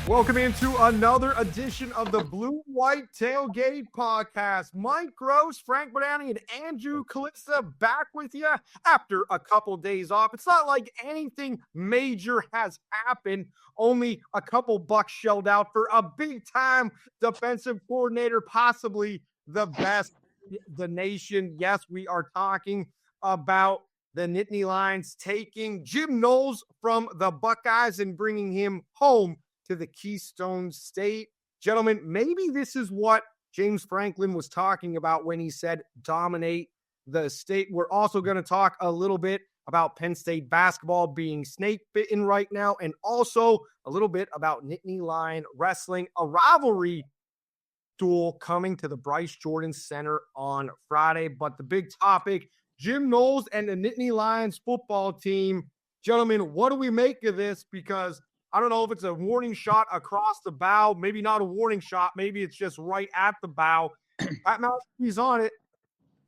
Welcome into another edition of the BlueWhite Tailgate Pawcast. Mike Gross, Frank Bernani, and Andrew Kalissa back with you after a couple days off. It's not like anything major has happened. Only a couple bucks shelled out for a big-time defensive coordinator, possibly the best in the nation. Yes, we are talking about the Nittany Lions taking Jim Knowles from the Buckeyes and bringing him home to the Keystone State. Gentlemen, maybe this is what James Franklin was talking about when he said dominate the state. We're also going to talk a little bit about Penn State basketball being snake bitten right now, and also a little bit about Nittany Lion wrestling, a rivalry duel coming to the Bryce Jordan Center on Friday. But the big topic, Jim Knowles and the Nittany Lions football team. Gentlemen, what do we make of this? Because I don't know if it's a warning shot across the bow, maybe not a warning shot, maybe it's just right at the bow. Pat Mount's on it.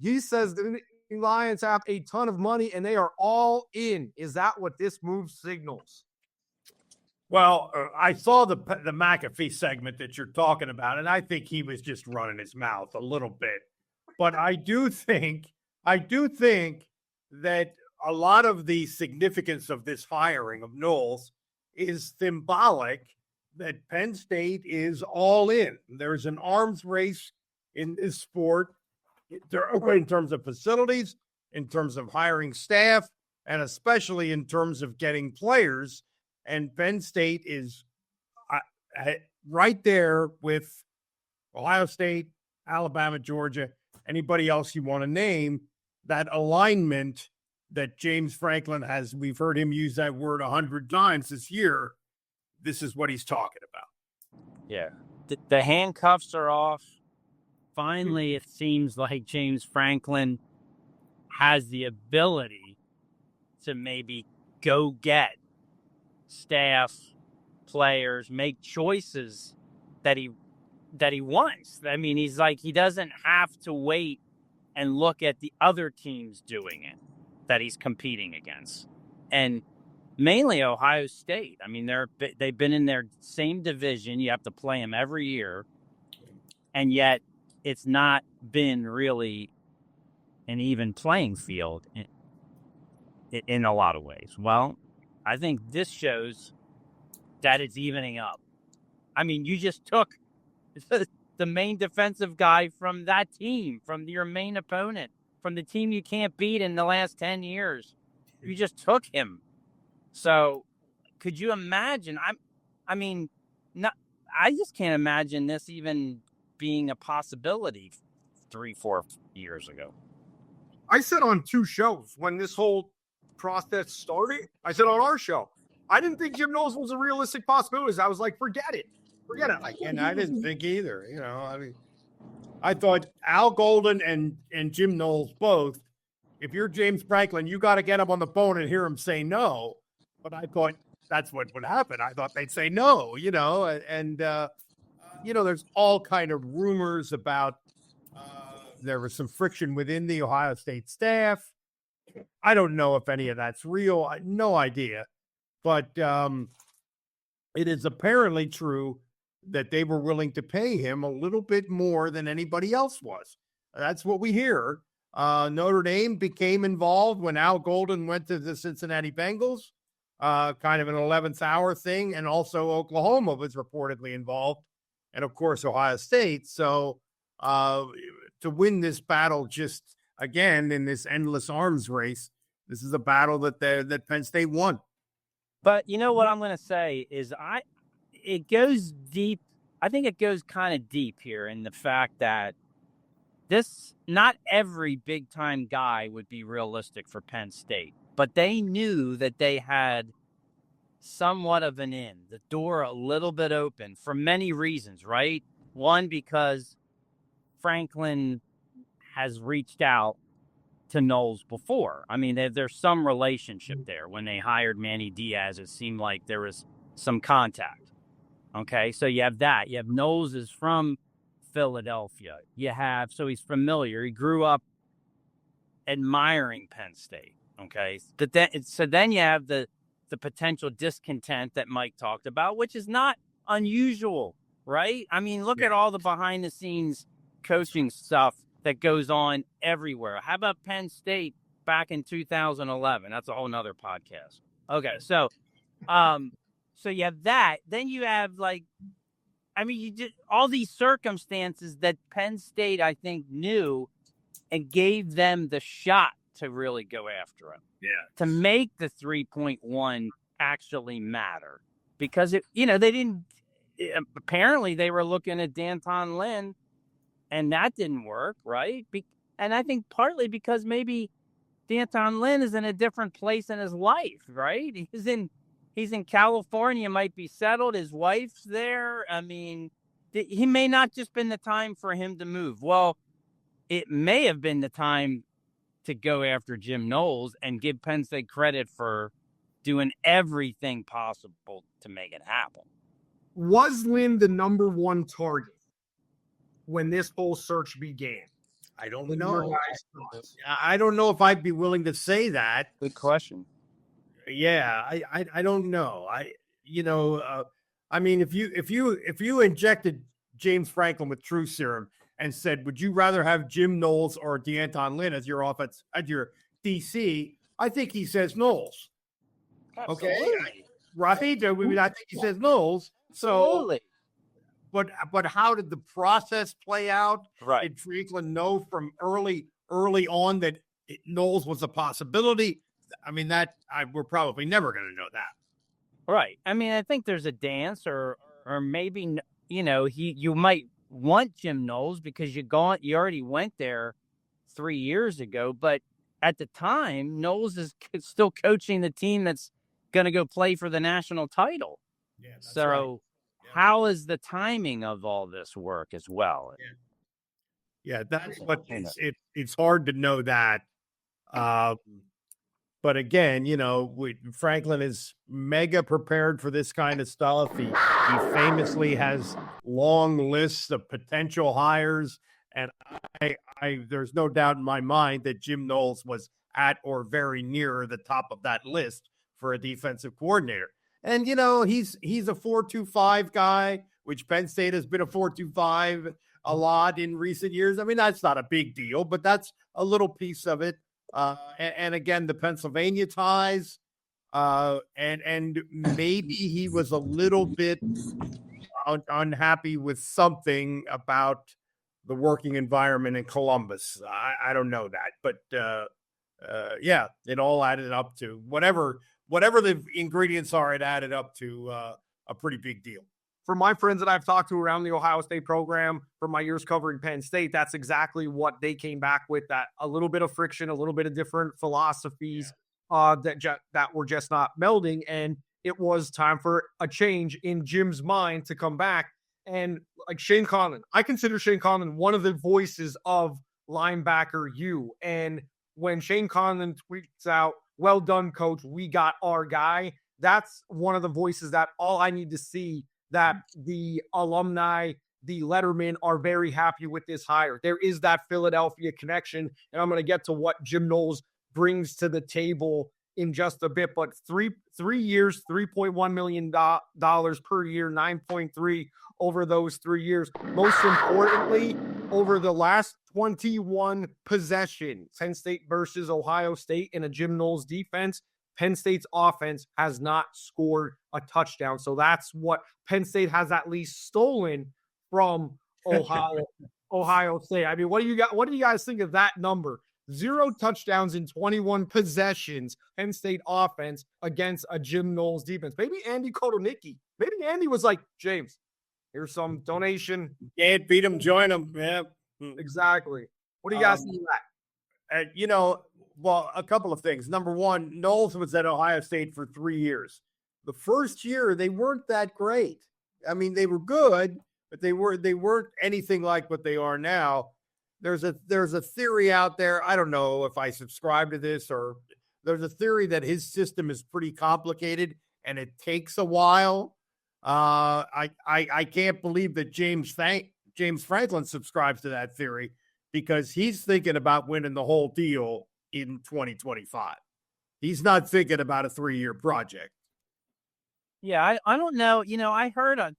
He says the Lions have a ton of money and they are all in. Is that what this move signals? Well, I saw the McAfee segment that you're talking about, and I think he was just running his mouth a little bit. But I do think that a lot of the significance of this hiring of Knowles is symbolic that Penn State is all in. There's an arms race in this sport in terms of facilities, in terms of hiring staff, and especially in terms of getting players. And Penn State is right there with Ohio State, Alabama, Georgia, anybody else you want to name. That alignment that James Franklin has, we've heard him use that word 100 times this year. This is what he's talking about. Yeah. The handcuffs are off. Finally, it seems like James Franklin has the ability to maybe go get staff, players, make choices that he wants. I mean, he's like, he doesn't have to wait and look at the other teams doing it that he's competing against. And mainly Ohio State. I mean, they've been in their same division. You have to play them every year. And yet it's not been really an even playing field in a lot of ways. Well, I think this shows that it's evening up. I mean, you just took the main defensive guy from that team, from your main opponent, from the team you can't beat in the last 10 years. You just took him. So could you imagine? I just can't imagine this even being a possibility 3-4 years ago. I said on two shows when this whole process started, I said on our show, I didn't think Jim Knowles was a realistic possibility. I was like, forget it. I didn't think either. I thought Al Golden and Jim Knowles both, if you're James Franklin, you got to get him on the phone and hear him say no. But I thought that's what would happen. I thought they'd say no, and there's all kind of rumors about there was some friction within the Ohio State staff. I don't know if any of that's real. No idea. But it is apparently true that they were willing to pay him a little bit more than anybody else was. That's what we hear. Notre Dame became involved when Al Golden went to the Cincinnati Bengals, kind of an 11th hour thing. And also Oklahoma was reportedly involved. And, of course, Ohio State. So to win this battle just, again, in this endless arms race, this is a battle that Penn State won. But you know what I'm going to say is it goes deep. I think it goes kind of deep here in the fact that not every big time guy would be realistic for Penn State, but they knew that they had somewhat of an in, the door a little bit open for many reasons, right? One, because Franklin has reached out to Knowles before. I mean, there's some relationship there. When they hired Manny Diaz, it seemed like there was some contact. Okay, so you have that. You have Knowles is from Philadelphia. So he's familiar. He grew up admiring Penn State. Okay, so then you have the potential discontent that Mike talked about, which is not unusual, right? I mean, look at all the behind the scenes coaching stuff that goes on everywhere. How about Penn State back in 2011? That's a whole nother podcast. Okay. So you have that. Then you have you did all these circumstances that Penn State, I think, knew and gave them the shot to really go after him. Yeah. To make the 3.1 actually matter. Because they didn't apparently they were looking at D'Anton Lynn and that didn't work, right? And I think partly because maybe D'Anton Lynn is in a different place in his life, right? He's in California, might be settled. His wife's there. I mean, he may not just been the time for him to move. Well, it may have been the time to go after Jim Knowles and give Penn State credit for doing everything possible to make it happen. Was Lynn the number one target when this whole search began? I don't know. I don't know if I'd be willing to say that. Good question. Yeah, I don't know. I mean, if you injected James Franklin with True Serum and said, would you rather have Jim Knowles or D'Anton Lynn as your offense, as your DC? I think he says Knowles. Absolutely. Okay, right? I mean, I think he says Knowles. Absolutely. So, but how did the process play out? Right. Did Franklin know from early on that Knowles was a possibility? I mean, we're probably never going to know that. Right. I mean, I think there's a dance, or maybe you might want Jim Knowles because you already went there 3 years ago, but at the time, Knowles is still coaching the team that's going to go play for the national title. Yeah. That's so, right. How is the timing of all this work as well? Yeah, that's what it's hard to know that. But again, Franklin is mega prepared for this kind of stuff. He famously has long lists of potential hires. And I there's no doubt in my mind that Jim Knowles was at or very near the top of that list for a defensive coordinator. And, he's a 4.25 guy, which Penn State has been a 4.25 a lot in recent years. I mean, that's not a big deal, but that's a little piece of it. And again, the Pennsylvania ties, and maybe he was a little bit unhappy with something about the working environment in Columbus. I don't know that, but yeah, it all added up to whatever the ingredients are. It added up to a pretty big deal. For my friends that I've talked to around the Ohio State program for my years covering Penn State, that's exactly what they came back with, that a little bit of friction, a little bit of different philosophies that were just not melding. And it was time for a change in Jim's mind to come back. And like Shane Conlon, I consider Shane Conlon one of the voices of linebacker U. And when Shane Conlon tweets out, "Well done, coach, we got our guy," that's one of the voices that all I need to see, that the alumni, the lettermen are very happy with this hire. There is that Philadelphia connection, and I'm going to get to what Jim Knowles brings to the table in just a bit. But three years, $3.1 million per year, 9.3 over those 3 years. Most importantly, over the last 21 possessions, Penn State versus Ohio State in a Jim Knowles defense, Penn State's offense has not scored a touchdown. So that's what Penn State has at least stolen from Ohio State. I mean, what do you guys think of that number? 0 touchdowns in 21 possessions, Penn State offense against a Jim Knowles defense. Maybe Andy Kotelnicki. Maybe Andy was like, "James, here's some donation. Can't beat him, join him." Yeah, exactly. What do you guys think of that? Well, a couple of things. Number one, Knowles was at Ohio State for 3 years. The first year, they weren't that great. I mean, they were good, but they weren't anything like what they are now. There's a theory out there. I don't know if I subscribe to this, or there's a theory that his system is pretty complicated and it takes a while. I can't believe that James Franklin subscribes to that theory, because he's thinking about winning the whole deal in 2025. He's not thinking about a 3-year project. Yeah, I don't know. I heard I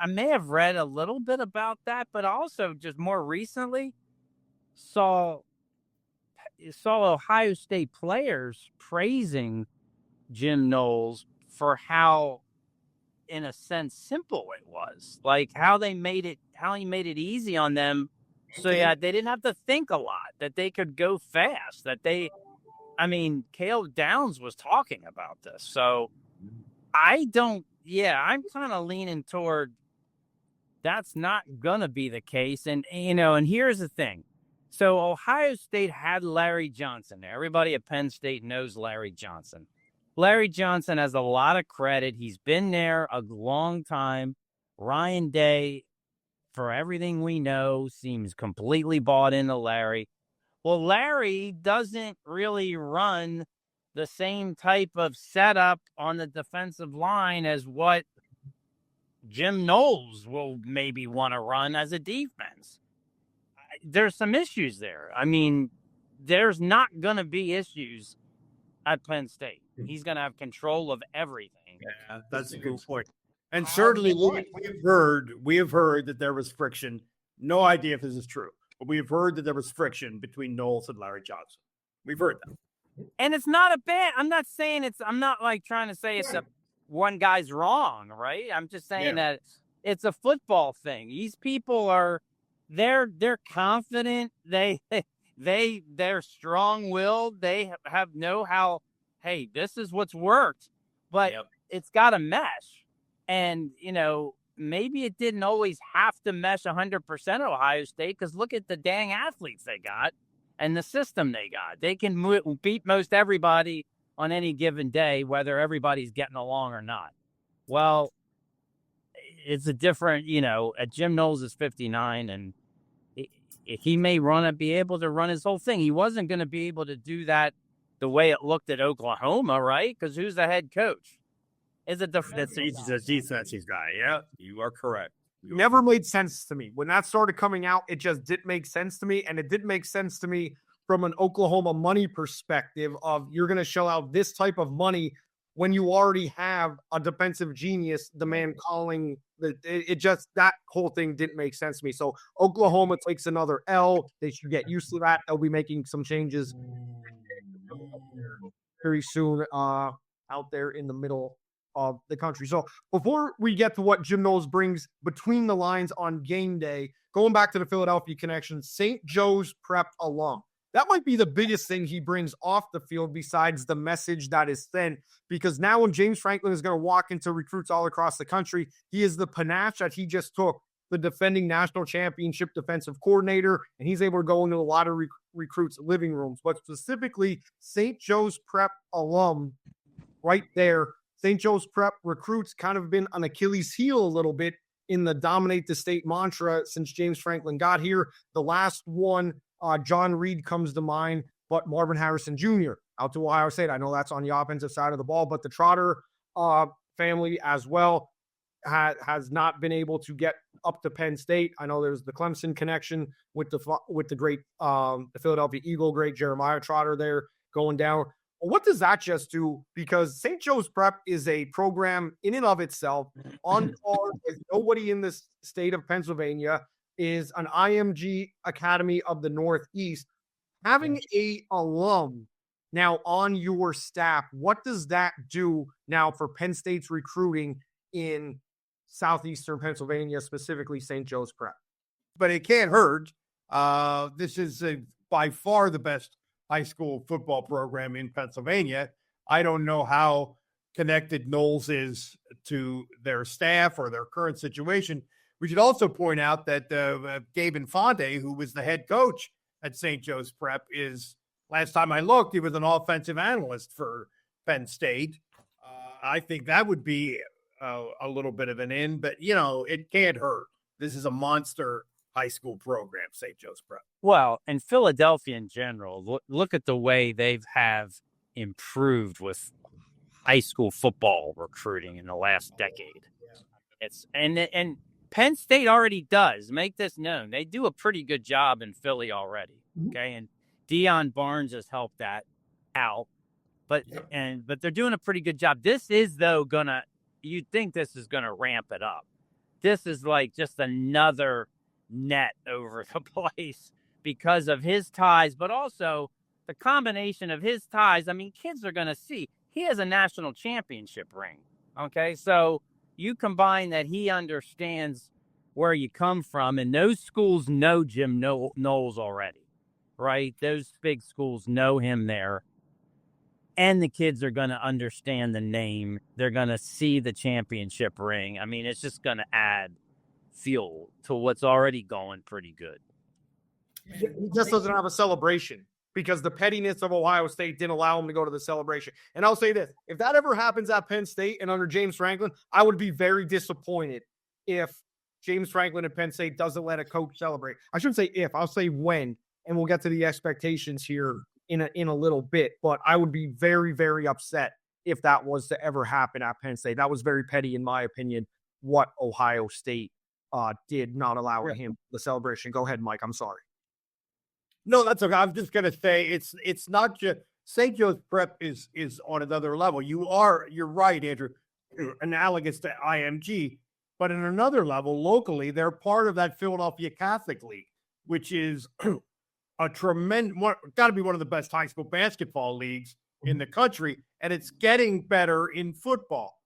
may have read a little bit about that, but also just more recently saw Ohio State players praising Jim Knowles for how, in a sense, simple it was. Like how he made it easy on them, so yeah, they didn't have to think a lot. That they could go fast. Cale Downs was talking about this, so I don't. Yeah, I'm kind of leaning toward that's not gonna be the case. And here's the thing. So Ohio State had Larry Johnson there. Everybody at Penn State knows Larry Johnson. Larry Johnson has a lot of credit. He's been there a long time. Ryan Day, for everything we know, seems completely bought into Larry. Well, Larry doesn't really run the same type of setup on the defensive line as what Jim Knowles will maybe want to run as a defense. There's some issues there. There's not going to be issues at Penn State. He's going to have control of everything. Yeah, that's a good point. And certainly we have heard that there was friction. No idea if this is true, but we have heard that there was friction between Knowles and Larry Johnson. We've heard that. And it's not a bad, I'm not like trying to say it's one guy's wrong, right? I'm just saying that it's a football thing. These people they're confident. They're strong-willed. They know how, hey, this is what's worked, but it's got to mesh. And, maybe it didn't always have to mesh 100% at Ohio State, because look at the dang athletes they got and the system they got. They can beat most everybody on any given day, whether everybody's getting along or not. Well, it's a different, Jim Knowles is 59, and he may be able to run his whole thing. He wasn't going to be able to do that the way it looked at Oklahoma, right? Because who's the head coach? He's a defensive guy. Yeah, you are correct. Never made sense to me. When that started coming out, it just didn't make sense to me. And it didn't make sense to me from an Oklahoma money perspective of you're going to shell out this type of money when you already have a defensive genius, the man calling. That whole thing didn't make sense to me. So Oklahoma takes another L. They should get used to that. They'll be making some changes very soon out there in the middle of the country. So before we get to what Jim Knowles brings between the lines on game day, going back to the Philadelphia connection, St. Joe's Prep alum. That might be the biggest thing he brings off the field besides the message that is sent, because now when James Franklin is going to walk into recruits all across the country, he is the panache that he just took the defending national championship defensive coordinator, and he's able to go into a lot of recruits' living rooms. But specifically, St. Joe's Prep alum right there. St. Joe's Prep recruits kind of been an Achilles heel a little bit in the dominate the state mantra since James Franklin got here. The last one, John Reed comes to mind, but Marvin Harrison Jr. out to Ohio State. I know that's on the offensive side of the ball, but the Trotter family as well has not been able to get up to Penn State. I know there's the Clemson connection with the great the Philadelphia Eagle, great Jeremiah Trotter there going down. What does that just do? Because St. Joe's Prep is a program in and of itself, on par with nobody in the state of Pennsylvania, is an IMG Academy of the Northeast. Having a alum now on your staff, what does that do now for Penn State's recruiting in southeastern Pennsylvania, specifically St. Joe's Prep? But it can't hurt. This is by far the best high school football program in Pennsylvania. I don't know how connected Knowles is to their staff or their current situation. We should also point out that Gabe Infante, who was the head coach at St. Joe's Prep, last time I looked, he was an offensive analyst for Penn State. I think that would be a little bit of an in, but, it can't hurt. This is a monster high school program, St. Joe's Prep. Well, and Philadelphia in general, look at the way have improved with high school football recruiting in the last decade. And Penn State already does, make this known. They do a pretty good job in Philly already. Okay. And Deion Barnes has helped that out, but they're doing a pretty good job. This is, though, gonna you'd think this is going to ramp it up. This is like just another net over the place because of his ties, but also the combination of his ties. I mean, kids are going to see he has a national championship ring. Okay, so you combine that he understands where you come from, and those schools know Jim Knowles already, right? Those big schools know him there. And the kids are going to understand the name. They're going to see the championship ring. I mean, it's just going to add fuel to what's already going pretty good. He just doesn't have a celebration because the pettiness of Ohio State didn't allow him to go to the celebration. And I'll say this, if that ever happens at Penn State and under James Franklin, I would be very disappointed if James Franklin at Penn State doesn't let a coach celebrate. I shouldn't say if, I'll say when, and we'll get to the expectations here in a little bit, but I would be very, very upset if that was to ever happen at Penn State. That was very petty, in my opinion, what Ohio State did, not allowing him the celebration. Go ahead, Mike. I'm sorry. No, that's okay. I'm just gonna say it's not just St. Joe's Prep is on another level. You're right, Andrew, analogous to IMG, but in another level, locally, they're part of that Philadelphia Catholic League, which is a tremendous, got to be one of the best high school basketball leagues in the country, and it's getting better in football.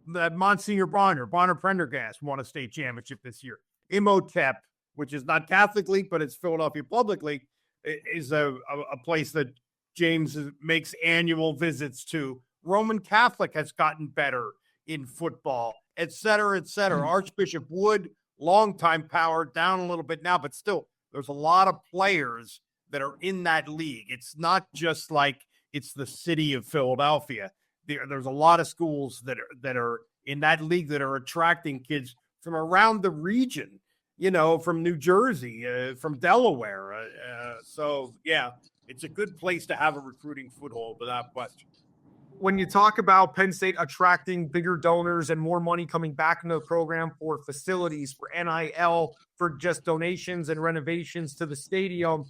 That Monsignor Bonner Prendergast won a state championship this year. Imhotep, which is not Catholic League, but it's Philadelphia Public League, is a place that James makes annual visits to. Roman Catholic has gotten better in football, et cetera, et cetera. Archbishop Wood, longtime power, down a little bit now, but still, there's a lot of players that are in that league. It's not just like it's the city of Philadelphia. There's a lot of schools that are in that league that are attracting kids from around the region, from New Jersey, from Delaware. So, yeah, it's a good place to have a recruiting foothold without question. When you talk about Penn State attracting bigger donors and more money coming back into the program for facilities, for NIL, for just donations and renovations to the stadium,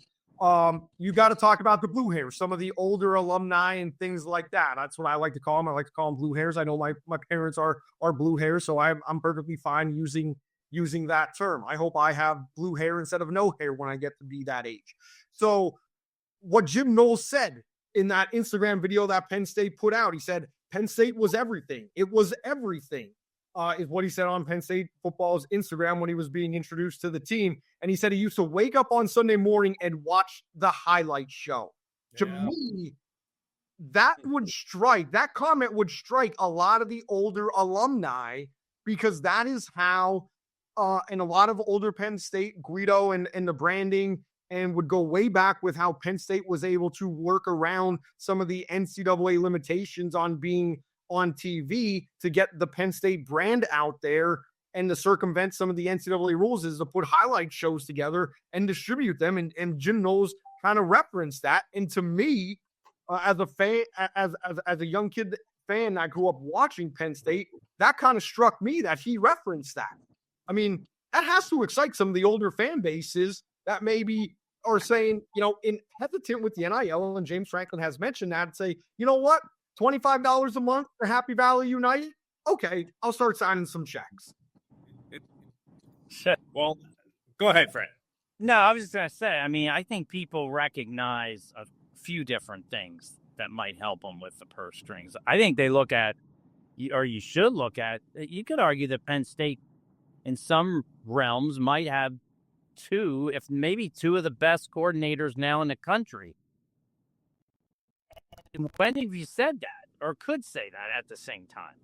you got to talk about the blue hairs, some of the older alumni and things like that. That's what I like to call them. I like to call them blue hairs. I know my parents are blue hairs, so I'm perfectly fine using that term. I hope I have blue hair instead of no hair when I get to be that age. So what Jim Knowles said in that Instagram video that Penn State put out, he said Penn State was everything. It was everything, is what he said on Penn State football's Instagram when he was being introduced to the team. And he said he used to wake up on Sunday morning and watch the highlight show. Yeah. To me, that comment would strike a lot of the older alumni, because that is how, and a lot of older Penn State, Guido and the branding, and would go way back with how Penn State was able to work around some of the NCAA limitations on being on TV to get the Penn State brand out there, and to circumvent some of the NCAA rules is to put highlight shows together and distribute them. And Jim Knowles kind of referenced that. And to me, as a fan, as a young kid fan that grew up watching Penn State, that kind of struck me that he referenced that. I mean, that has to excite some of the older fan bases that maybe are saying, in hesitant with the NIL, and James Franklin has mentioned that, say, you know what, $25 a month for Happy Valley United? Okay, I'll start signing some checks. Well, go ahead, Fred. No, I was just going to say, I think people recognize a few different things that might help them with the purse strings. I think they look at, or you should look at, you could argue that Penn State in some realms might have two, if maybe two of the best coordinators now in the country. When have you said that, or could say that at the same time?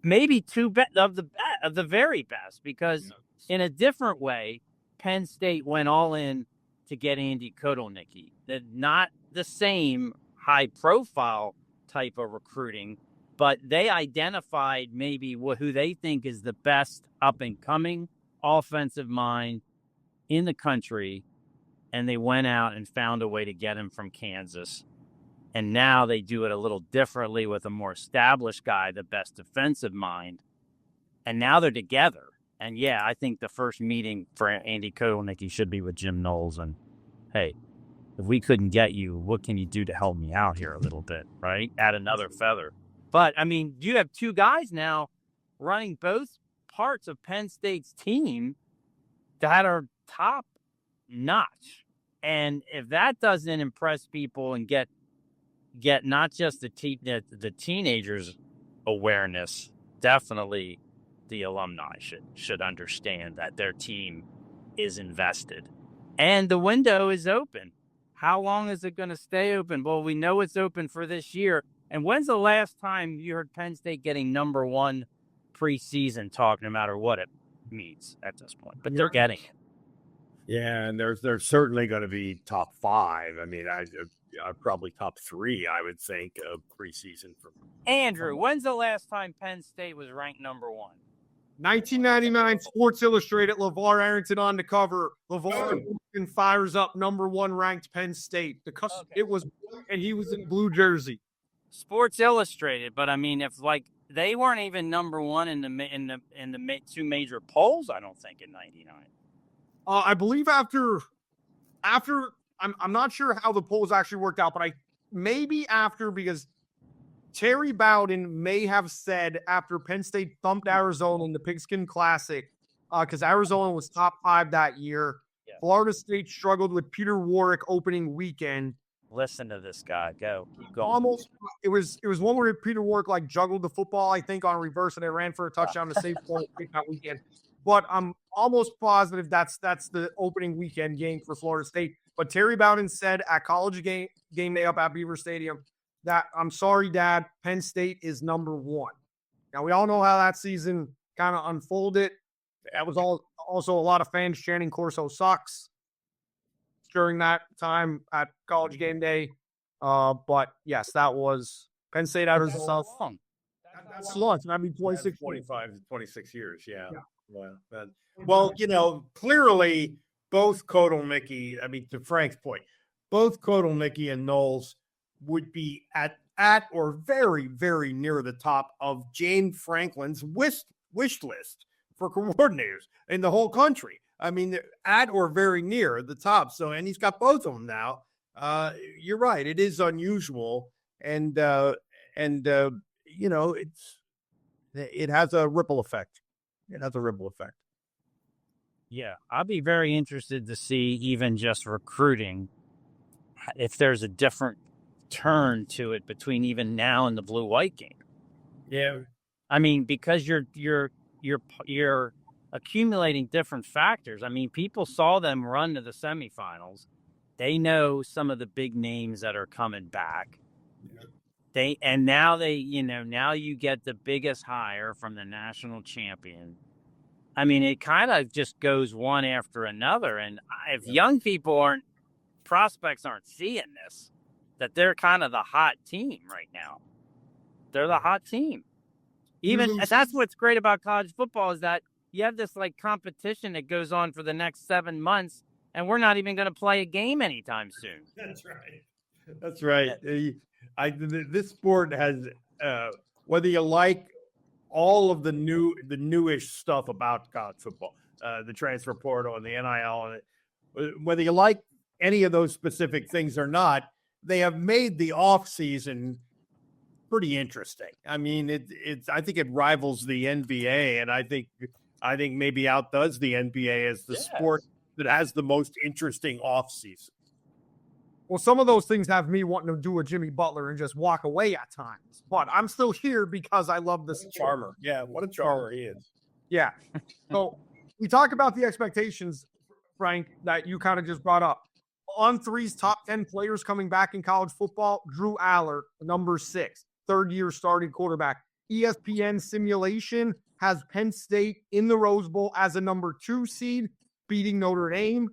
Maybe two of the very best, because in a different way, Penn State went all in to get Andy Kotelnicki. Not the same high-profile type of recruiting, but they identified maybe who they think is the best up-and-coming offensive mind in the country, and they went out and found a way to get him from Kansas. And now they do it a little differently with a more established guy, the best defensive mind. And now they're together. And yeah, I think the first meeting for Andy Kotelnicki should be with Jim Knowles. And hey, if we couldn't get you, what can you do to help me out here a little bit, right? Add another feather. But, I mean, you have two guys now running both parts of Penn State's team that are top notch. And if that doesn't impress people and get not just the teenagers' awareness, definitely the alumni should understand that their team is invested. And the window is open. How long is it going to stay open? Well, we know it's open for this year. And when's the last time you heard Penn State getting number one preseason talk, no matter what it means at this point? But they're getting it. Yeah, and they're certainly going to be top 5. I mean, I probably top 3, I would think, of preseason. Andrew, when's the last time Penn State was ranked number 1? 1999 Sports Illustrated, LeVar Arrington on the cover. LeVar Arrington fires up number 1 ranked Penn State. It was, and he was in blue jersey. Sports Illustrated, but I mean, if like they weren't even number 1 in the 2 major polls, I don't think in '99. I believe after I'm not sure how the polls actually worked out, but maybe after, because Terry Bowden may have said after Penn State thumped Arizona in the Pigskin Classic, because Arizona was top 5 that year. Yeah. Florida State struggled with Peter Warwick opening weekend. Listen to this guy. Go. Keep going. Almost. It was one where Peter Warwick like juggled the football, I think, on reverse, and they ran for a touchdown to save that weekend. But I'm almost positive that's the opening weekend game for Florida State. But Terry Bowden said at college game day up at Beaver Stadium that, I'm sorry, Dad, Penn State is number 1. Now, we all know how that season kind of unfolded. That was also a lot of fans chanting Corso sucks during that time at college game day. But yes, that was Penn State out of the South. That's long. I mean, 26 years. Yeah. Well, clearly both Kotelnicki, I mean, to Frank's point, both Kotelnicki and Knowles would be at or very, very near the top of James Franklin's wish list for coordinators in the whole country. I mean, at or very near the top. So, and he's got both of them now. You're right. It is unusual. And it has a ripple effect. Yeah. I'll be very interested to see even just recruiting, if there's a different turn to it between even now and the blue-white game. Yeah. I mean, because you're accumulating different factors. I mean, people saw them run to the semifinals. They know some of the big names that are coming back. Now you get the biggest hire from the national champion. I mean, it kind of just goes one after another. And if young people prospects aren't seeing this, that they're kind of the hot team right now. They're the hot team. That's what's great about college football, is that you have this like competition that goes on for the next 7 months, and we're not even going to play a game anytime soon. That's right. This sport has, whether you like all of the newish stuff about college football, the transfer portal and the NIL, and whether you like any of those specific things or not, they have made the off season pretty interesting. I mean, I think it rivals the NBA, and I think maybe outdoes the NBA as the sport that has the most interesting off season. Well, some of those things have me wanting to do a Jimmy Butler and just walk away at times, but I'm still here because I love this charmer. Yeah, what a charmer he is. Yeah. So we talk about the expectations, Frank, that you kind of just brought up. On3's top 10 players coming back in college football: Drew Aller, number 6, third-year starting quarterback. ESPN simulation has Penn State in the Rose Bowl as a number 2 seed, beating Notre Dame,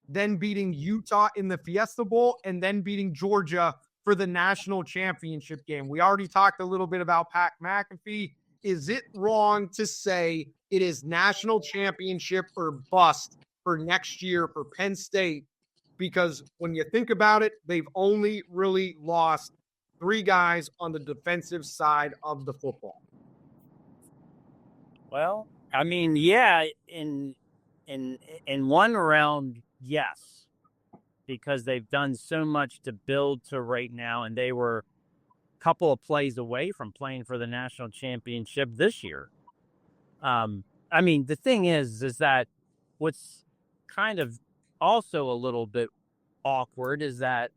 then beating Utah in the Fiesta Bowl, and then beating Georgia for the national championship game. We already talked a little bit about Pat McAfee. Is it wrong to say it is national championship or bust for next year for Penn State? Because when you think about it, they've only really lost 3 guys on the defensive side of the football. Well, I mean, yeah, in one round, yes, because they've done so much to build to right now, and they were couple of plays away from playing for the national championship this year. I mean, the thing is that what's kind of also a little bit awkward is that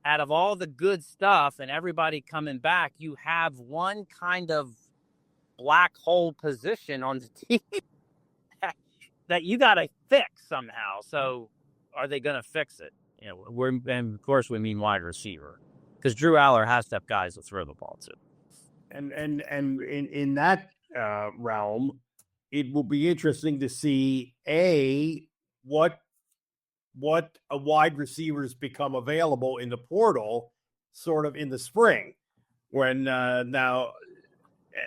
out of all the good stuff and everybody coming back, you have one kind of black hole position on the team that you got to fix somehow. So are they going to fix it? You know, and of course we mean wide receiver, because Drew Aller has to have guys to throw the ball to. And in that realm, it will be interesting to see what wide receivers become available in the portal, sort of in the spring, when now,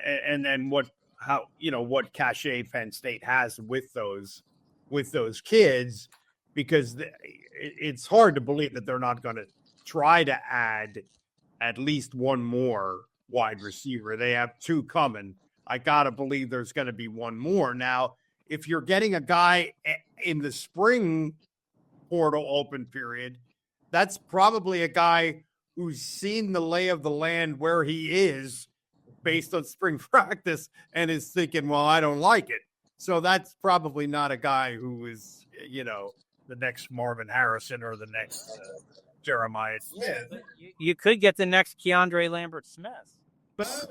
and what cachet Penn State has with those kids, because it's hard to believe that they're not going to try to add at least one more wide receiver. They have two coming. I got to believe there's going to be one more. Now, if you're getting a guy in the spring portal open period, that's probably a guy who's seen the lay of the land where he is based on spring practice and is thinking, well, I don't like it. So that's probably not a guy who is, the next Marvin Harrison or the next Jeremiah Smith. You could get the next Keandre Lambert-Smith. But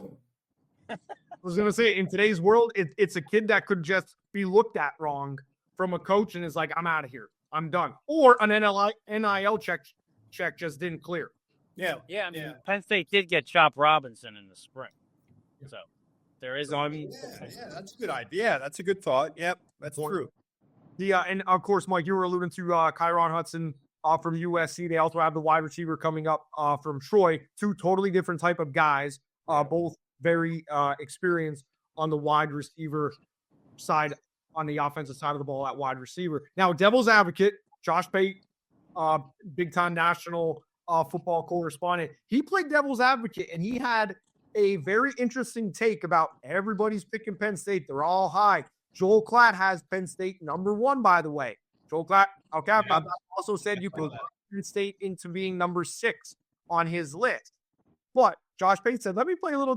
I was going to say, in today's world, it's a kid that could just be looked at wrong from a coach and is like, I'm out of here. I'm done. Or an NIL check just didn't clear. Yeah. I mean, Penn State did get Chop Robinson in the spring. So there is. That's a good idea. That's a good thought. Yep, that's true. And of course, Mike, you were alluding to Kyron Hudson from USC. They also have the wide receiver coming up from Troy. Two totally different type of guys, both very experienced on the wide receiver side, on the offensive side of the ball at wide receiver. Now, devil's advocate, Josh Pate, big-time national football correspondent, he played devil's advocate, and he had a very interesting take about everybody's picking Penn State. They're all high. Joel Klatt has Penn State number 1, by the way. Joel Klatt, okay, yeah. Also said you put Penn State into being number 6 on his list. But Josh Pate said, let me play a little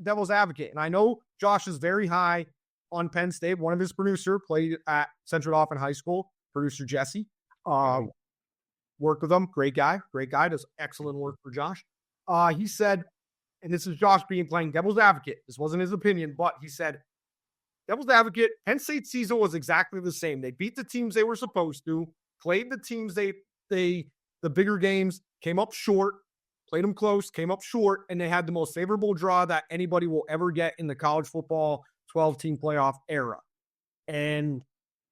devil's advocate. And I know Josh is very high on Penn State. One of his producers played at Central Dauphin High School, producer Jesse. Worked with him. Great guy. Does excellent work for Josh. He said, and this is Josh playing devil's advocate. This wasn't his opinion, but he said, devil's advocate, Penn State's season was exactly the same. They beat the teams they were supposed to, played the teams the bigger games, came up short, played them close, came up short, and they had the most favorable draw that anybody will ever get in the college football 12-team playoff era. And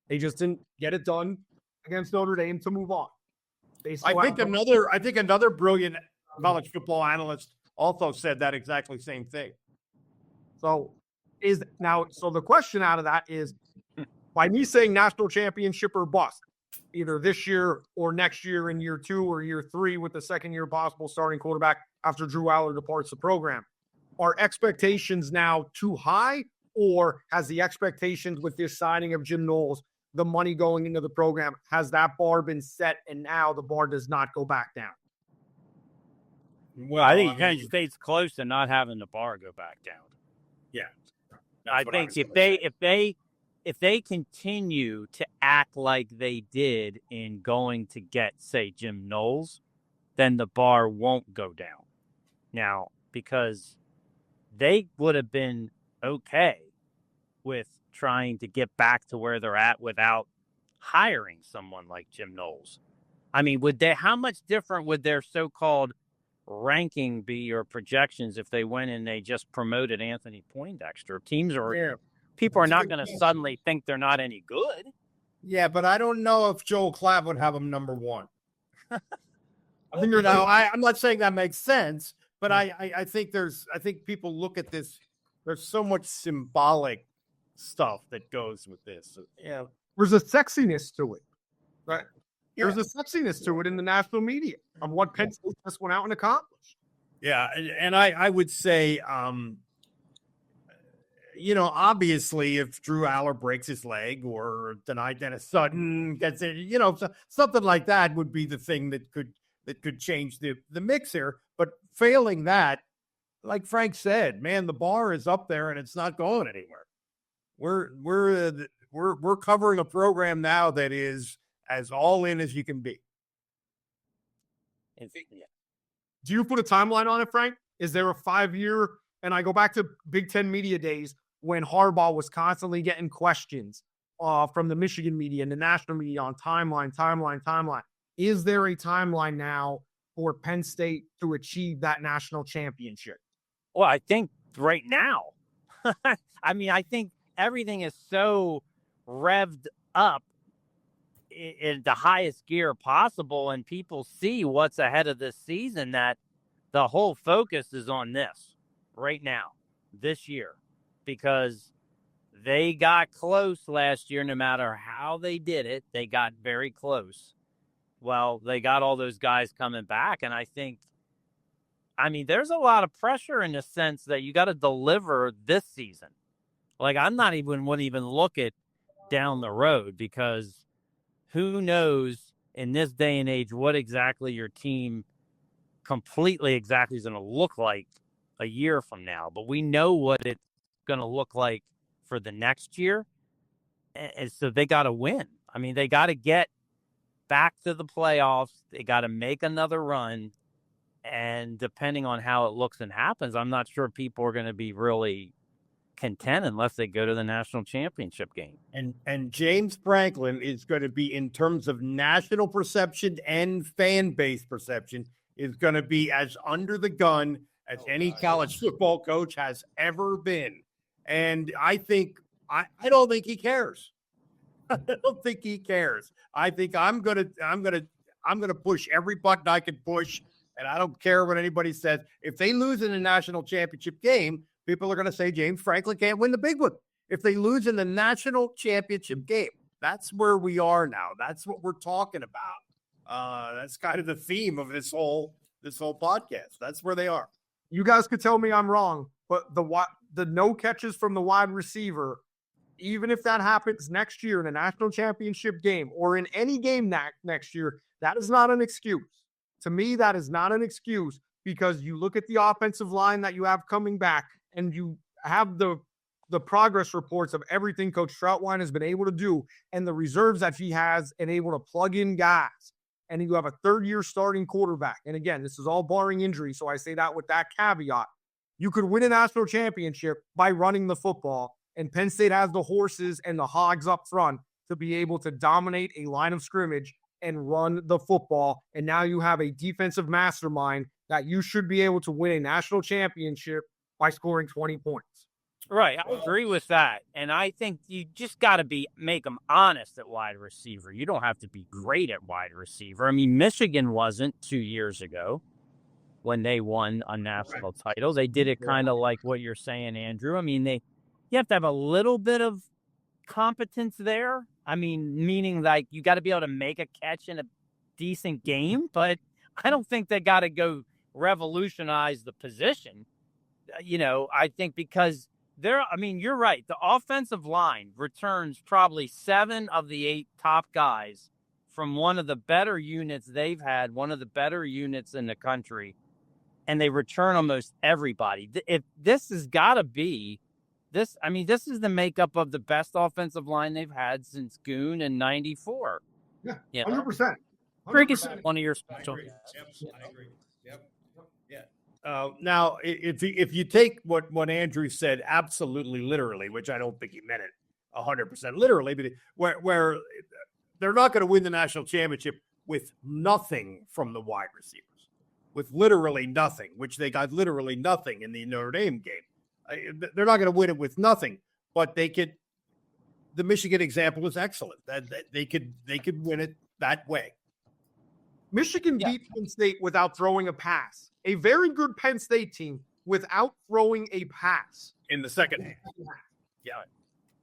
they just didn't get it done against Notre Dame to move on. I think another brilliant college football analyst also said that exactly same thing. So the question out of that is, by me saying national championship or bust, either this year or next year in year 2 or year 3 with the second year possible starting quarterback after Drew Aller departs the program, are expectations now too high, or has the expectations with this signing of Jim Knowles, the money going into the program, has that bar been set and now the bar does not go back down? Well, I think Penn State's close to not having the bar go back down. Yeah. I think if they continue to act like they did in going to get, say, Jim Knowles, then the bar won't go down. Now, because they would have been okay with trying to get back to where they're at without hiring someone like Jim Knowles. I mean, how much different would their so-called ranking be, or projections, if they went and they just promoted Anthony Poindexter? People are not going to suddenly think they're not any good. Yeah, but I don't know if Joel Klatt would have him number 1. I'm not saying that makes sense, but I think people look at this. There's so much symbolic stuff that goes with this. Yeah, there's a sexiness to it, right? Yeah. There's a sexiness to it in the national media of what Penn State just went out and accomplished. Yeah, and I would say, obviously, if Drew Aller breaks his leg or tonight Dennis Sutton gets it, something like that would be the thing that could change the mix here. But failing that, like Frank said, man, the bar is up there and it's not going anywhere. We're covering a program now that is as all in as you can be. Do you put a timeline on it, Frank? Is there a 5-year? And I go back to Big Ten media days when Harbaugh was constantly getting questions from the Michigan media and the national media on timeline. Is there a timeline now for Penn State to achieve that national championship? Well, I think right now. I mean, I think everything is so revved up in the highest gear possible, and people see what's ahead of this season, that the whole focus is on this right now, this year, because they got close last year. No matter how they did it, they got very close. Well, they got all those guys coming back, and I mean, there's a lot of pressure in the sense that you got to deliver this season. Like, wouldn't even look at down the road, because who knows in this day and age what exactly your team completely exactly is going to look like a year from now. But we know what it's going to look like for the next year. And so they got to win. I mean, they got to get back to the playoffs. They got to make another run. And depending on how it looks and happens, I'm not sure people are going to be really content unless they go to the national championship game. And James Franklin is going to be, in terms of national perception and fan base perception, is going to be as under the gun as any college football coach has ever been. And I don't think he cares. I don't think he cares. I think I'm gonna push every button I can push, and I don't care what anybody says. If they lose in the national championship game, people are going to say James Franklin can't win the big one. If they lose in the national championship game, that's where we are now. That's what we're talking about. That's kind of the theme of this whole podcast. That's where they are. You guys could tell me I'm wrong, but the no catches from the wide receiver, even if that happens next year in a national championship game or in any game next year, that is not an excuse. To me, that is not an excuse, because you look at the offensive line that you have coming back, and you have the progress reports of everything Coach Troutwine has been able to do, and the reserves that he has, and able to plug in guys. And you have a third-year starting quarterback. And again, this is all barring injury, so I say that with that caveat. You could win a national championship by running the football, and Penn State has the horses and the hogs up front to be able to dominate a line of scrimmage and run the football. And now you have a defensive mastermind that you should be able to win a national championship by scoring 20 points. Right. I agree with that. And I think you just got to make them honest at wide receiver. You don't have to be great at wide receiver. I mean, Michigan wasn't 2 years ago when they won a national title. They did it kind of like what you're saying, Andrew. I mean, you have to have a little bit of competence there. I mean, meaning like you got to be able to make a catch in a decent game, but I don't think they got to go revolutionize the position. I think because you're right. The offensive line returns probably 7 of the 8 top guys from one of the better units they've had, one of the better units in the country, and they return almost everybody. If this has got to be this, I mean, this is the makeup of the best offensive line they've had since Goon in '94. Yeah, 100%. Cricket's one of your special. I agree. Yep. Yeah. Now, if you take what Andrew said absolutely literally, which I don't think he meant it 100% literally, but where they're not going to win the national championship with nothing from the wide receivers, with literally nothing, which they got literally nothing in the Notre Dame game. They're not going to win it with nothing, but they could. The Michigan example is excellent. That they could win it that way. Michigan beat Penn State without throwing a pass. A very good Penn State team without throwing a pass In the second half. Yeah.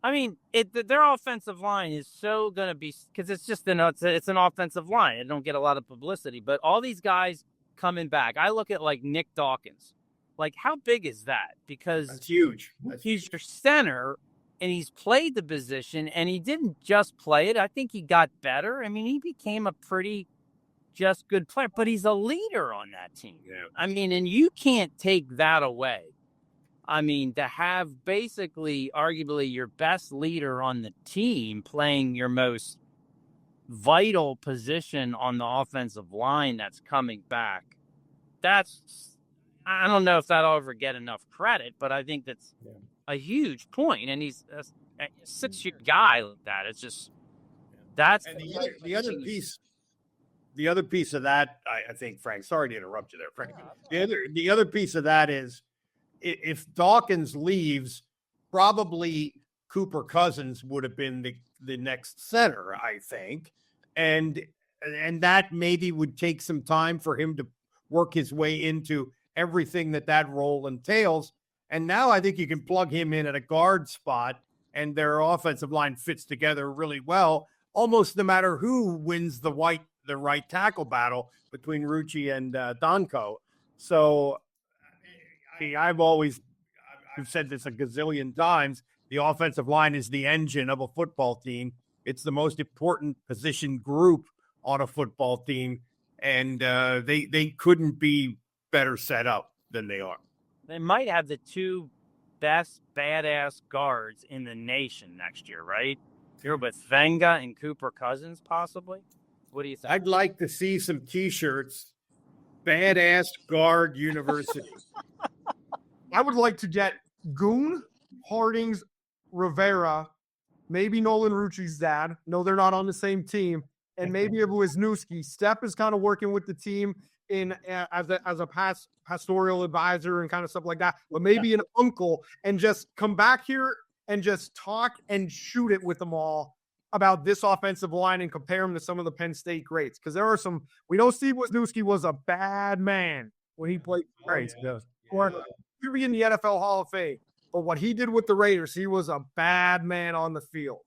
I mean, their offensive line is so going to be, because it's just it's an offensive line. It don't get a lot of publicity, but all these guys coming back. I look at like Nick Dawkins. Like, how big is that? Because that's huge. He's your center, and he's played the position, and he didn't just play it. I think he got better. I mean, he became a pretty just good player, but he's a leader on that team. Yeah. I mean, and you can't take that away. I mean, to have basically, arguably, your best leader on the team playing your most vital position on the offensive line that's coming back, I don't know if that'll ever get enough credit, but I think that's a huge point. And he's a 6-year guy like that. It's just, that's and the other piece of that, I think, Frank, sorry to interrupt you there, Frank. The other piece of that is if Dawkins leaves, probably Cooper Cousins would have been the next center, I think. And that maybe would take some time for him to work his way into everything that role entails. And now I think you can plug him in at a guard spot, and their offensive line fits together really well, almost no matter who wins the right tackle battle between Rucci and Donko. So I've said this a gazillion times. The offensive line is the engine of a football team. It's the most important position group on a football team, and they couldn't be better set up than they are. They might have the two best badass guards in the nation next year, right? Here with Venga and Cooper Cousins, possibly. What do you think? I'd like to see some T-shirts. Badass Guard University. I would like to get Goon, Hardings, Rivera, maybe Nolan Rucci's dad. No, they're not on the same team. And maybe it was Wisniewski. Step is kind of working with the team as a pastoral advisor and kind of stuff like that. But maybe an uncle, and just come back here and just talk and shoot it with them all about this offensive line and compare them to some of the Penn State greats. Because there are some, we know Steve Wisniewski was a bad man when he played greats. Or he'll be in the NFL Hall of Fame. But what he did with the Raiders, he was a bad man on the field.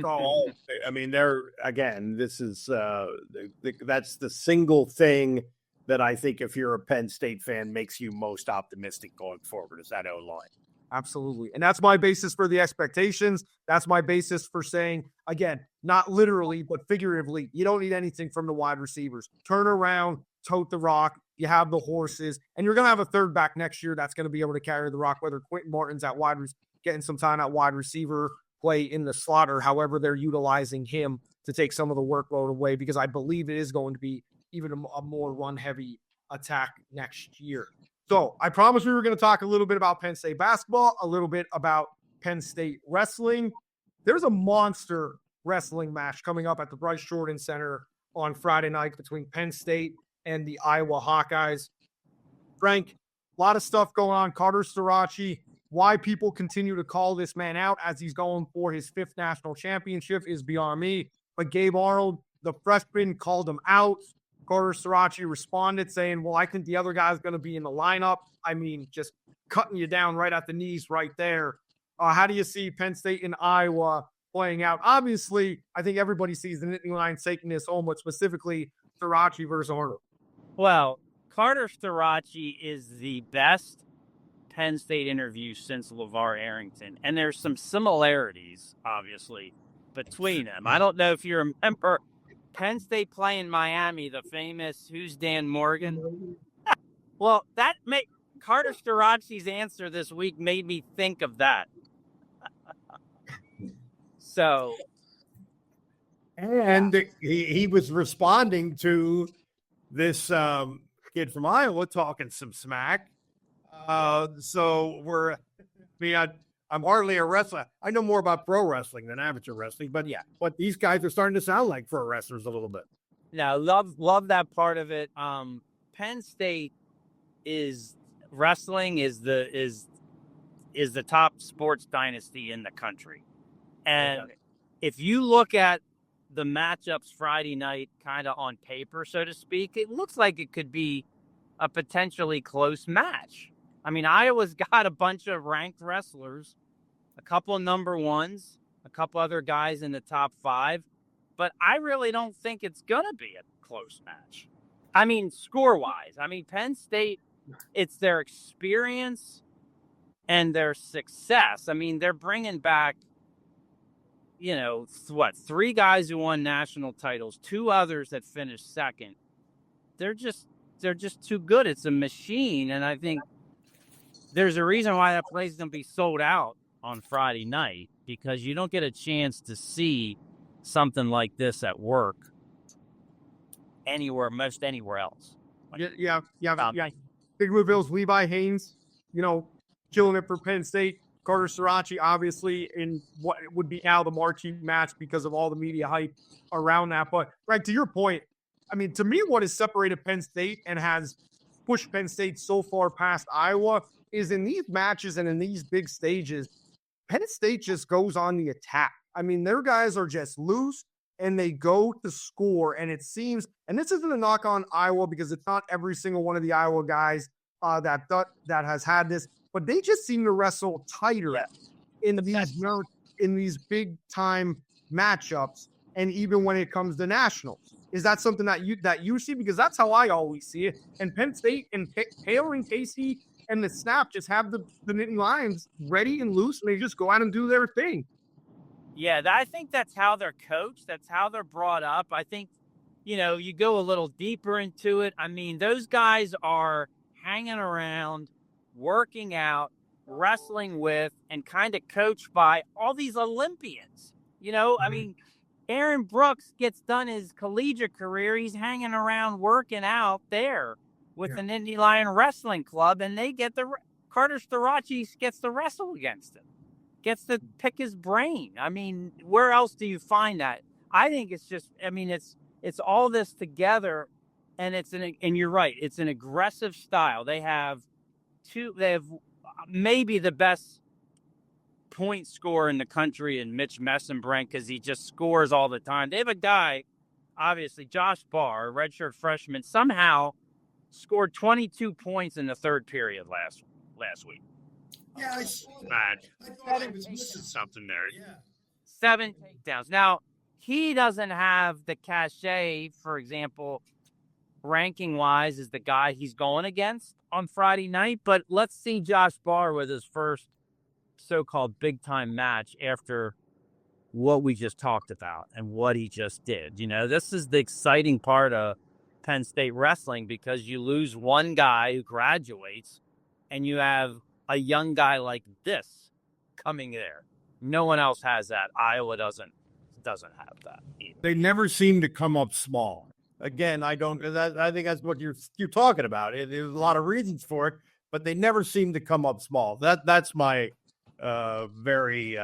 So, I mean, this is that's the single thing that I think, if you're a Penn State fan, makes you most optimistic going forward, is that O-line. Absolutely. And that's my basis for the expectations. That's my basis for saying, again, not literally, but figuratively, you don't need anything from the wide receivers. Turn around, tote the rock. You have the horses, and you're going to have a third back next year that's going to be able to carry the rock, whether Quentin Martin's at getting some time at wide receiver, play in the slot, or however they're utilizing him to take some of the workload away, because I believe it is going to be even a more run-heavy attack next year. So I promised we were going to talk a little bit about Penn State basketball, a little bit about Penn State wrestling. There's a monster wrestling match coming up at the Bryce Jordan Center on Friday night between Penn State and the Iowa Hawkeyes. Frank, a lot of stuff going on. Carter Starachi, why people continue to call this man out as he's going for his 5th national championship is beyond me. But Gabe Arnold, the freshman, called him out. Carter Starachi responded saying, well, I think the other guy's going to be in the lineup. I mean, just cutting you down right at the knees right there. How do you see Penn State and Iowa playing out? Obviously, I think everybody sees the Nittany Lions taking this home, but specifically Starachi versus Arnold. Well, Carter Starachi is the best Penn State interview since LeVar Arrington. And there's some similarities, obviously, between them. I don't know if you remember Penn State playing Miami, the famous "Who's Dan Morgan?" Well, Carter Starachi's answer this week made me think of that. So, and he was responding to this kid from Iowa talking some smack. So I'm hardly a wrestler. I know more about pro wrestling than amateur wrestling, but yeah, what these guys are starting to sound like pro wrestlers a little bit. No, love that part of it. Penn State is the top sports dynasty in the country. And if you look at the matchups Friday night, kind of on paper, so to speak, it looks like it could be a potentially close match. I mean, Iowa's got a bunch of ranked wrestlers, a couple of number ones, a couple other guys in the top 5, but I really don't think it's going to be a close match. I mean, score-wise. I mean, Penn State, it's their experience and their success. I mean, they're bringing back, 3 guys who won national titles, 2 others that finished second. They're just too good. It's a machine, and I think there's a reason why that place is going to be sold out on Friday night, because you don't get a chance to see something like this at work most anywhere else. Yeah. Big Louisville's Levi Haynes, killing it for Penn State. Carter Sirachi, obviously, in what would be now the marquee match because of all the media hype around that. But, right, to your point, I mean, to me, what has separated Penn State and has pushed Penn State so far past Iowa is in these matches and in these big stages, Penn State just goes on the attack. I mean, their guys are just loose and they go to score. And it seems, and this isn't a knock on Iowa because it's not every single one of the Iowa guys that has had this, but they just seem to wrestle tighter in these big time matchups. And even when it comes to nationals, is that something that you see? Because that's how I always see it. And Penn State and Taylor and Casey and the Snap just have the Nittany Lions ready and loose, and they just go out and do their thing. Yeah, I think that's how they're coached. That's how they're brought up. I think, you go a little deeper into it. I mean, those guys are hanging around, working out, wrestling with, and kind of coached by all these Olympians. I mean, Aaron Brooks gets done his collegiate career. He's hanging around working out there with the Nittany Lion Wrestling Club, and they get Carter Sirachi gets to wrestle against him, gets to pick his brain. I mean, where else do you find that? I think it's just, it's all this together, and and you're right, it's an aggressive style. They have maybe the best point scorer in the country in Mitch Messenbrink, because he just scores all the time. They have a guy, obviously, Josh Barr, a redshirt freshman, somehow scored 22 points in the third period last week. Yeah, I thought I was missing something there. Yeah. 7 takedowns. Now, he doesn't have the cachet, for example, ranking-wise, as the guy he's going against on Friday night, but let's see Josh Barr with his first so-called big-time match after what we just talked about and what he just did. This is the exciting part of Penn State wrestling, because you lose one guy who graduates and you have a young guy like this coming there. No one else has that. Iowa doesn't have that either. They never seem to come up small. Again, I think that's what you're talking about. There's a lot of reasons for it, but they never seem to come up small. That's my very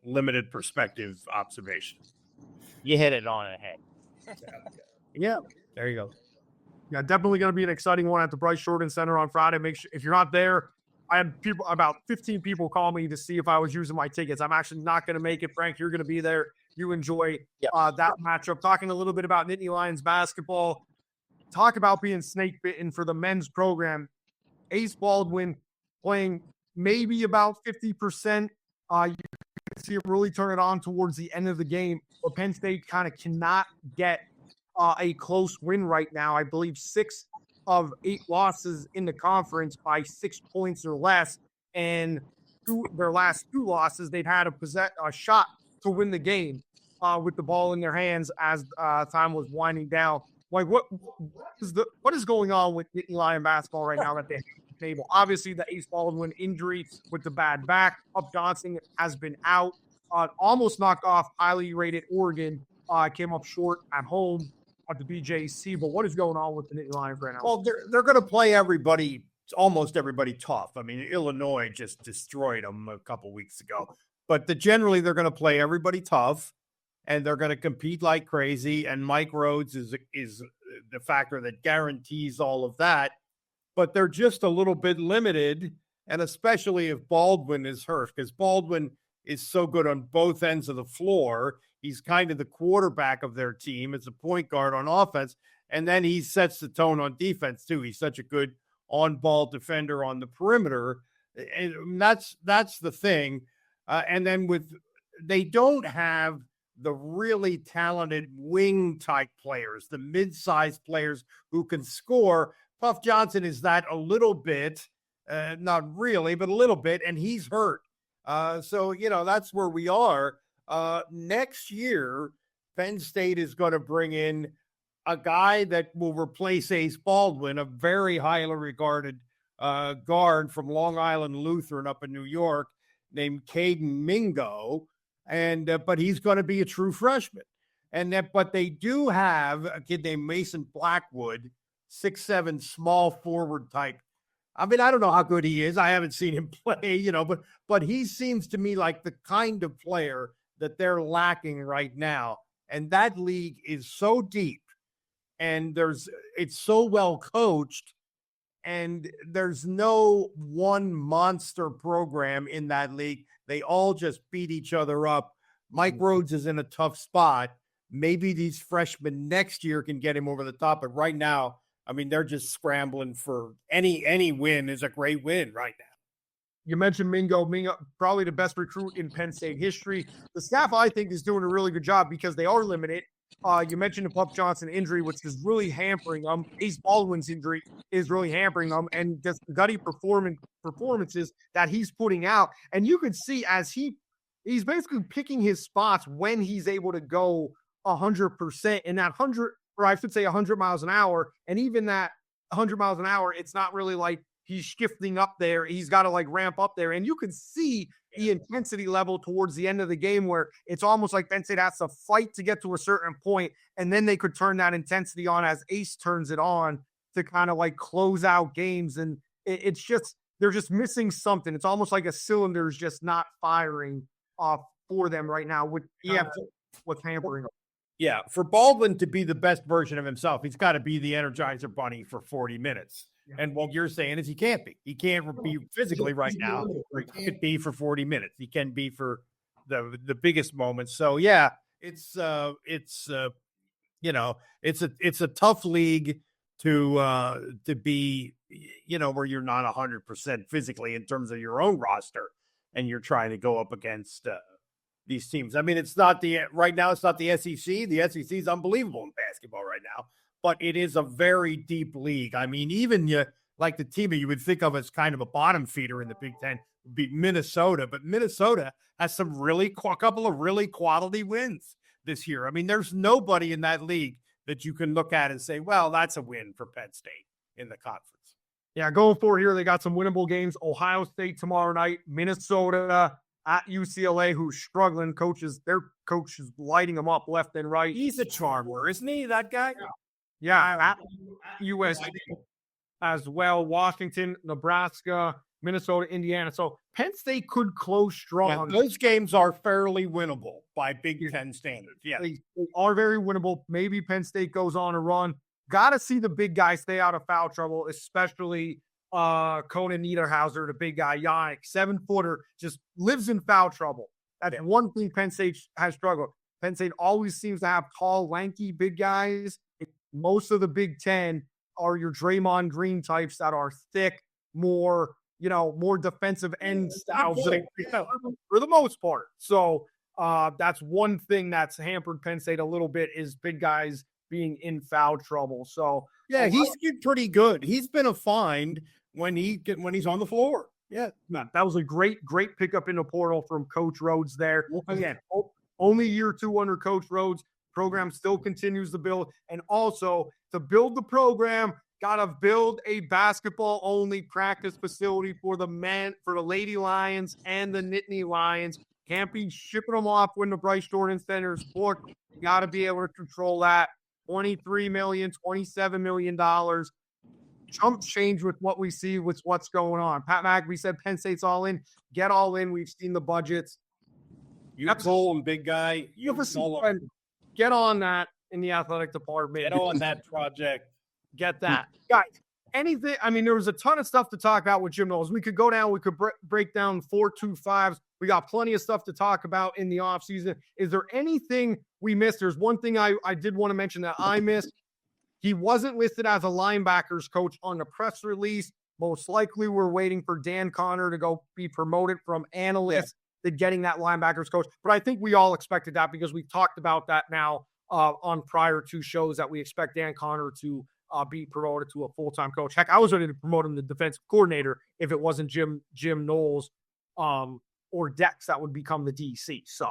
limited perspective observation. You hit it on the head. Yeah, there you go. Yeah, definitely going to be an exciting one at the Bryce Jordan Center on Friday. Make sure, if you're not there, I had about 15 people call me to see if I was using my tickets. I'm actually not going to make it. Frank, you're going to be there. You enjoy that matchup. Talking a little bit about Nittany Lions basketball. Talk about being snake bitten for the men's program. Ace Baldwin playing maybe about 50%. You can see him really turn it on towards the end of the game. But Penn State kind of cannot get a close win right now. I believe 6 of 8 losses in the conference by 6 points or less. And their last 2 losses, they've had a shot to win the game with the ball in their hands as time was winding down. Like, what is going on with Nittany Lion basketball right now that they have at the table? Obviously, the Ace Baldwin injury with the bad back. Up Johnson has been out. Almost knocked off highly rated Oregon. Came up short at home at the BJC. But what is going on with the Nittany Lions right now? Well, they're going to play almost everybody tough. I mean, Illinois just destroyed them a couple weeks ago. But generally, they're going to play everybody tough, and they're going to compete like crazy. And Mike Rhodes is the factor that guarantees all of that. But they're just a little bit limited, and especially if Baldwin is hurt, because Baldwin is so good on both ends of the floor. He's kind of the quarterback of their team as a point guard on offense, and then he sets the tone on defense too. He's such a good on-ball defender on the perimeter, and that's the thing. And then they don't have the really talented wing type players, the mid-sized players who can score. Puff Johnson is that a little bit, not really, but a little bit, and he's hurt. So, that's where we are. Next year, Penn State is going to bring in a guy that will replace Ace Baldwin, a very highly regarded guard from Long Island Lutheran up in New York named Caden Mingo. But he's going to be a true freshman. But they do have a kid named Mason Blackwood, 6'7", small forward type. I mean, I don't know how good he is. I haven't seen him play, but he seems to me like the kind of player that they're lacking right now. And that league is so deep and it's so well coached, and there's no one monster program in that league. They all just beat each other up. Mike Rhodes is in a tough spot. Maybe these freshmen next year can get him over the top. But right now, I mean, they're just scrambling for any win is a great win right now. You mentioned Mingo, probably the best recruit in Penn State history. The staff, I think, is doing a really good job because they are limited. You mentioned the Pup Johnson injury, which is really hampering them. Ace Baldwin's injury is really hampering them, and just gutty performances that he's putting out. And you can see as he's basically picking his spots when he's able to go 100% in that 100, or I should say 100 miles an hour. And even that 100 miles an hour, it's not really like he's shifting up there. He's got to like ramp up there. And you can see the intensity level towards the end of the game where it's almost like Penn State has to fight to get to a certain point, and then they could turn that intensity on as Ace turns it on to kind of like close out games. And it's just, they're just missing something. It's almost like a cylinder is just not firing off for them right now with what's hampering them. Yeah, for Baldwin to be the best version of himself, he's got to be the Energizer Bunny for 40 minutes. Yeah. And what you're saying is he can't be. He can't be physically right now. He could be for 40 minutes. He can be for the biggest moments. So yeah, it's a tough league to be, where you're not 100% physically in terms of your own roster, and you're trying to go up against these teams. I mean, right now it's not the SEC. The SEC is unbelievable in basketball right now, but it is a very deep league. I mean, even like the team that you would think of as kind of a bottom feeder in the Big Ten would be Minnesota, but Minnesota has a couple of really quality wins this year. I mean, there's nobody in that league that you can look at and say, well, that's a win for Penn State in the conference. Yeah, going forward here, they got some winnable games. Ohio State tomorrow night, Minnesota at UCLA, who's struggling. Their coach is lighting them up left and right. He's a charmer, isn't he, that guy? Yeah, at USC as well. Washington, Nebraska, Minnesota, Indiana. So Penn State could close strong. Yeah, those games are fairly winnable by Big Ten standards. Yeah, they are very winnable. Maybe Penn State goes on a run. Got to see the big guys stay out of foul trouble, especially Conan Niederhauser, the big guy, Yannick, 7-footer, just lives in foul trouble. That's one thing Penn State has struggled. Penn State always seems to have tall, lanky, big guys. Most of the Big Ten are your Draymond Green types that are thick, more defensive end styles for the most part. So that's one thing that's hampered Penn State a little bit is big guys being in foul trouble. So yeah, he's pretty good. He's been a find when he's on the floor. Yeah, man, that was a great pickup in the portal from Coach Rhodes there. Again, only year 2 under Coach Rhodes. Program still continues to build, and also to build the program, gotta build a basketball-only practice facility for the Lady Lions and the Nittany Lions. Can't be shipping them off when the Bryce Jordan Center is booked. You gotta be able to control that. $23 million, $27 million. Chump change with what we see with what's going on. Pat McAfee said Penn State's all in. Get all in. We've seen the budgets. You told him, big guy. Get on that in the athletic department. Get on that project. Get that. Guys, anything. I mean, there was a ton of stuff to talk about with Jim Knowles. We could go down. We could break down 4-2-5s. We got plenty of stuff to talk about in the offseason. Is there anything we missed? There's one thing I did want to mention that I missed. He wasn't listed as a linebackers coach on the press release. Most likely we're waiting for Dan Connor to go be promoted from analyst to getting that linebackers coach. But I think we all expected that because we've talked about that now on prior 2 shows that we expect Dan Connor to be promoted to a full-time coach. Heck, I was ready to promote him to defensive coordinator if it wasn't Jim Knowles or Dex that would become the DC. So,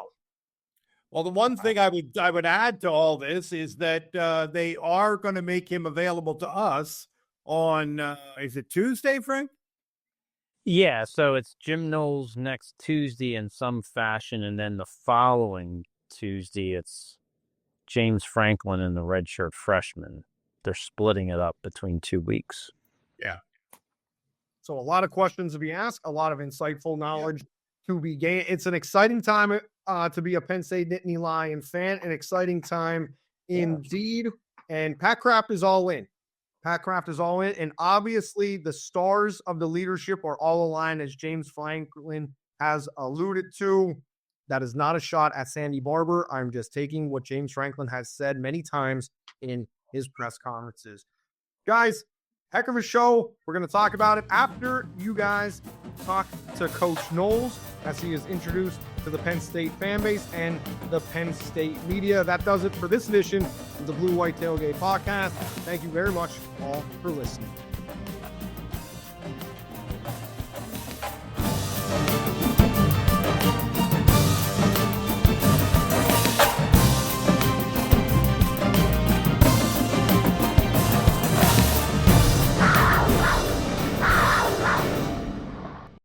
well, the one thing I would add to all this is that they are going to make him available to us on is it Tuesday, Frank? Yeah, so it's Jim Knowles next Tuesday in some fashion, and then the following Tuesday it's James Franklin and the redshirt freshman. They're splitting it up between 2 weeks. Yeah. So a lot of questions to be asked, a lot of insightful knowledge to be gained. It's an exciting time to be a Penn State Nittany Lions fan, an exciting time indeed. And Pat Kraft is all in. Pat Kraft is all in. And obviously the stars of the leadership are all aligned, as James Franklin has alluded to. That is not a shot at Sandy Barber. I'm just taking what James Franklin has said many times in his press conferences. Guys, heck of a show. We're going to talk about it after you guys talk to Coach Knowles as he is introduced to the Penn State fan base and the Penn State media. That does it for this edition of the Blue White Tailgate Podcast. Thank you very much all for listening.